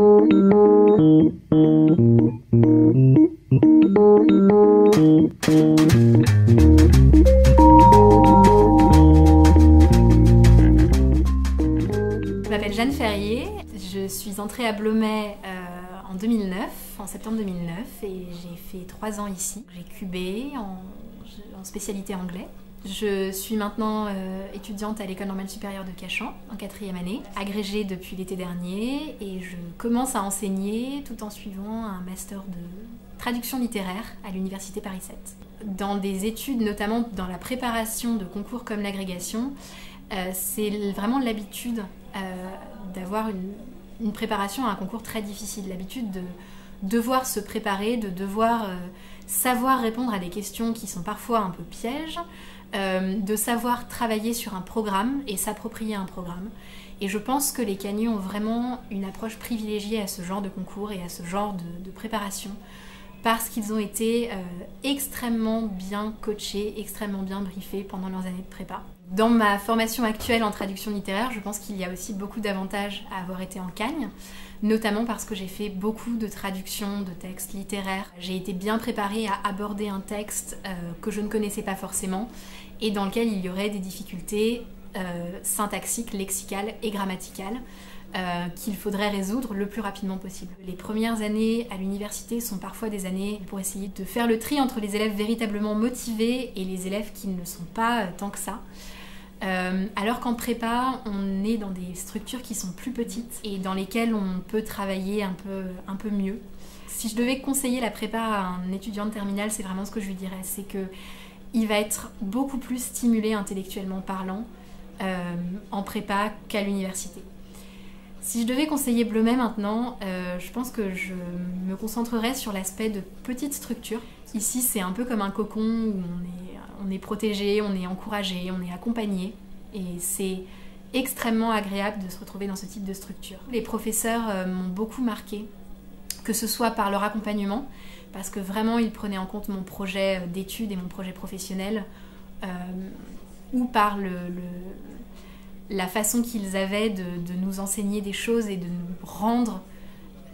Je m'appelle Jeanne Ferrier, je suis entrée à Blomet en 2009, en septembre 2009, et j'ai fait 3 ans ici. J'ai QB en spécialité anglais. Je suis maintenant étudiante à l'École normale supérieure de Cachan, en 4e année, agrégée depuis l'été dernier, et je commence à enseigner tout en suivant un master de traduction littéraire à l'Université Paris 7. Dans des études, notamment dans la préparation de concours comme l'agrégation, c'est vraiment l'habitude d'avoir une préparation à un concours très difficile, l'habitude de devoir se préparer, de devoir savoir répondre à des questions qui sont parfois un peu pièges, de savoir travailler sur un programme et s'approprier un programme. Et je pense que les Cagneux ont vraiment une approche privilégiée à ce genre de concours et à ce genre de préparation, parce qu'ils ont été extrêmement bien coachés, extrêmement bien briefés pendant leurs années de prépa. Dans ma formation actuelle en traduction littéraire, je pense qu'il y a aussi beaucoup d'avantages à avoir été en Cagne, notamment parce que j'ai fait beaucoup de traductions de textes littéraires. J'ai été bien préparée à aborder un texte que je ne connaissais pas forcément et dans lequel il y aurait des difficultés syntaxiques, lexicales et grammaticales qu'il faudrait résoudre le plus rapidement possible. Les premières années à l'université sont parfois des années pour essayer de faire le tri entre les élèves véritablement motivés et les élèves qui ne le sont pas tant que ça. Alors qu'en prépa, on est dans des structures qui sont plus petites et dans lesquelles on peut travailler un peu mieux. Si je devais conseiller la prépa à un étudiant de terminale, c'est vraiment ce que je lui dirais, c'est qu'il va être beaucoup plus stimulé intellectuellement parlant en prépa qu'à l'université. Si je devais conseiller Blomet maintenant, je pense que je me concentrerais sur l'aspect de petite structure. Ici, c'est un peu comme un cocon où on est protégé, on est encouragé, on est accompagné. Et c'est extrêmement agréable de se retrouver dans ce type de structure. Les professeurs m'ont beaucoup marqué, que ce soit par leur accompagnement, parce que vraiment ils prenaient en compte mon projet d'études et mon projet professionnel, ou par la façon qu'ils avaient de nous enseigner des choses et de nous rendre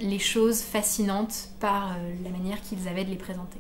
les choses fascinantes par la manière qu'ils avaient de les présenter.